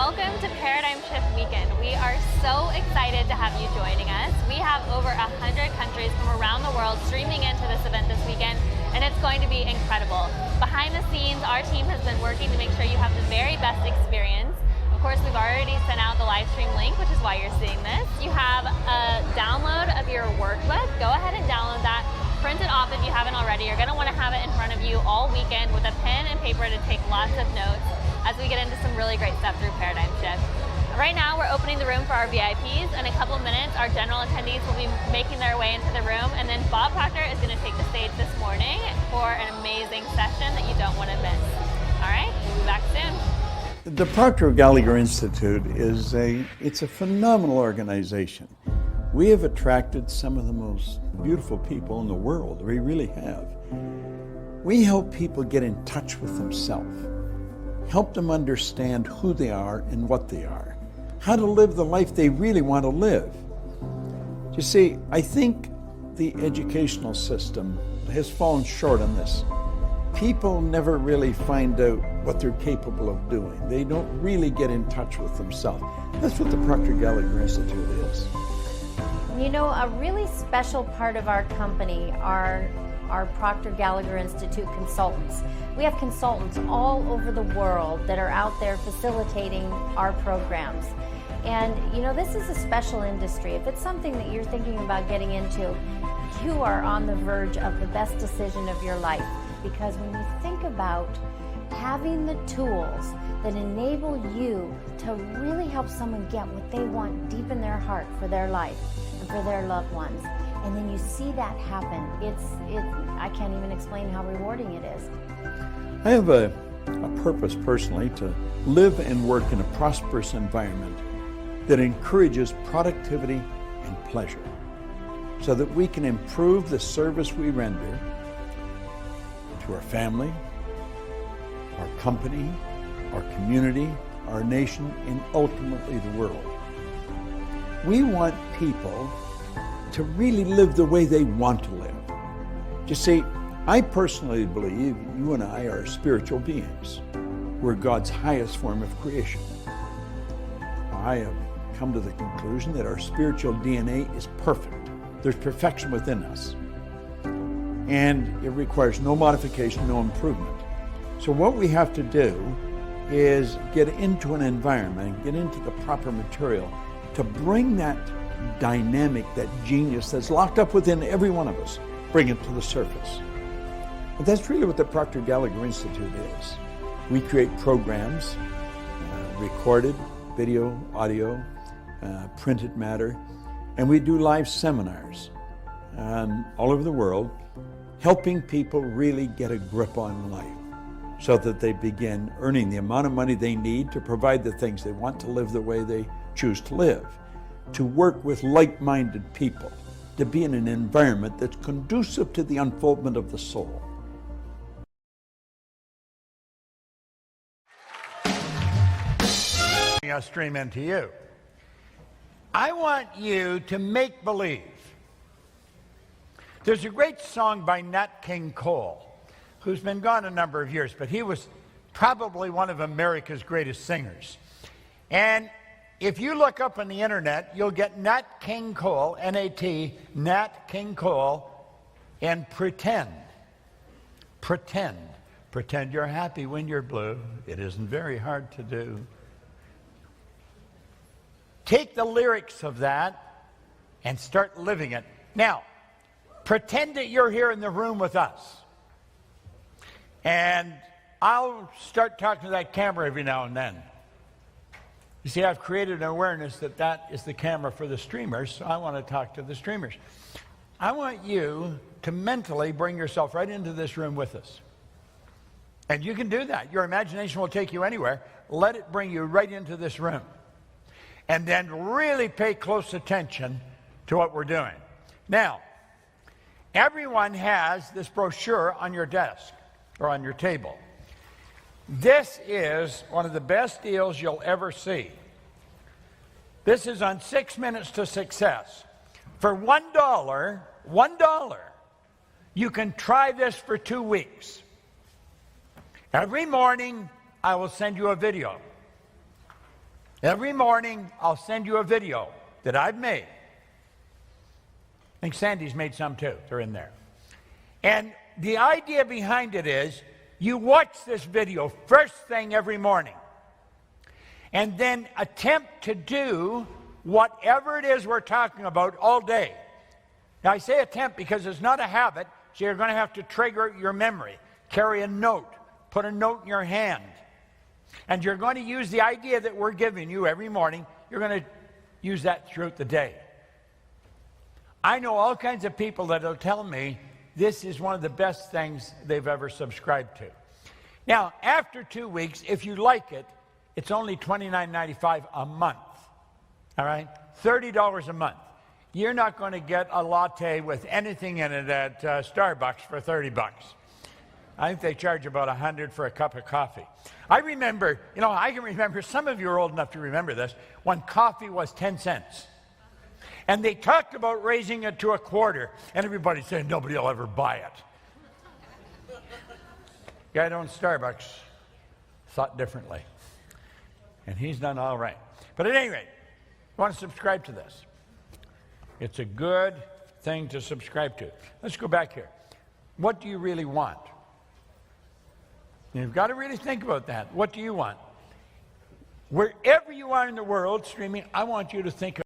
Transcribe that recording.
Welcome to Paradigm Shift Weekend. We are so excited to have you joining us. We have over 100 countries from around the world streaming into this event this weekend, and it's going to be incredible. Behind the scenes, our team has been working to make sure you have the very best experience. Of course, we've already sent out the live stream link, which is why you're seeing this. You have a download of your workbook. Go ahead and download that. Print it off if you haven't already. You're going to want to have it in front of you all weekend with a pen and paper to take lots of notes as we get into some really great stuff through Paradigm Shift. Right now, we're opening the room for our VIPs. In a couple of minutes, our general attendees will be making their way into the room, and then Bob Proctor is going to take the stage this morning for an amazing session that you don't want to miss. All right, we'll be back soon. The Proctor Gallagher Institute it's a phenomenal organization. We have attracted some of the most beautiful people in the world. We really have. We help people get in touch with themselves. Help them understand who they are and what they are, how to live the life they really want to live. You see, I think the educational system has fallen short on this. People never really find out what they're capable of doing. They don't really get in touch with themselves. That's what the Proctor Gallagher Institute is. You know, a really special part of our company are our Proctor Gallagher Institute consultants. We have consultants all over the world that are out there facilitating our programs. And you know, this is a special industry. If it's something that you're thinking about getting into, you are on the verge of the best decision of your life. Because when you think about having the tools that enable you to really help someone get what they want deep in their heart for their life and for their loved ones, and then you see that happen, I can't even explain how rewarding it is. I have a purpose personally to live and work in a prosperous environment that encourages productivity and pleasure so that we can improve the service we render to our family, our company, our community, our nation, and ultimately the world. We want people to really live the way they want to live. You see, I personally believe you and I are spiritual beings. We're God's highest form of creation. I have come to the conclusion that our spiritual DNA is perfect. There's perfection within us. And it requires no modification, no improvement. So what we have to do is get into an environment, get into the proper material to bring that dynamic, that genius that's locked up within every one of us, bring it to the surface. But that's really what the Proctor Gallagher Institute is. We create programs, recorded, video, audio, printed matter, and we do live seminars all over the world, helping people really get a grip on life so that they begin earning the amount of money they need to provide the things they want to live the way they choose to live, to work with like-minded people, to be in an environment that's conducive to the unfoldment of the soul. I'll stream into you. I want you to make believe. There's a great song by Nat King Cole, who's been gone a number of years, but he was probably one of America's greatest singers. And if you look up on the internet, you'll get Nat King Cole, N-A-T, Nat King Cole, and pretend. Pretend. Pretend you're happy when you're blue. It isn't very hard to do. Take the lyrics of that and start living it. Now, pretend that you're here in the room with us. And I'll start talking to that camera every now and then. You see, I've created an awareness that that is the camera for the streamers, so I want to talk to the streamers. I want you to mentally bring yourself right into this room with us. And you can do that. Your imagination will take you anywhere. Let it bring you right into this room. And then really pay close attention to what we're doing. Now, everyone has this brochure on your desk or on your table. This is one of the best deals you'll ever see. This is on 6 Minutes to Success. For $1, you can try this for 2 weeks. Every morning, I will send you a video. Every morning, I'll send you a video that I've made. I think Sandy's made some too. They're in there. And the idea behind it is you watch this video first thing every morning and then attempt to do whatever it is we're talking about all day. Now, I say attempt because it's not a habit, so you're going to have to trigger your memory. Carry a note. Put a note in your hand. And you're going to use the idea that we're giving you every morning. You're going to use that throughout the day. I know all kinds of people that will tell me this is one of the best things they've ever subscribed to. Now, after 2 weeks, if you like it, it's only $29.95 a month. All right? $30 a month. You're not going to get a latte with anything in it at Starbucks for $30. I think they charge about $100 for a cup of coffee. I remember, I can remember, some of you are old enough to remember this, when coffee was 10 cents. And they talked about raising it to a quarter, and everybody said nobody will ever buy it. Guy that owns Starbucks thought differently. And he's done all right. But at any rate, you want to subscribe to this. It's a good thing to subscribe to. Let's go back here. What do you really want? You've got to really think about that. What do you want? Wherever you are in the world streaming, I want you to think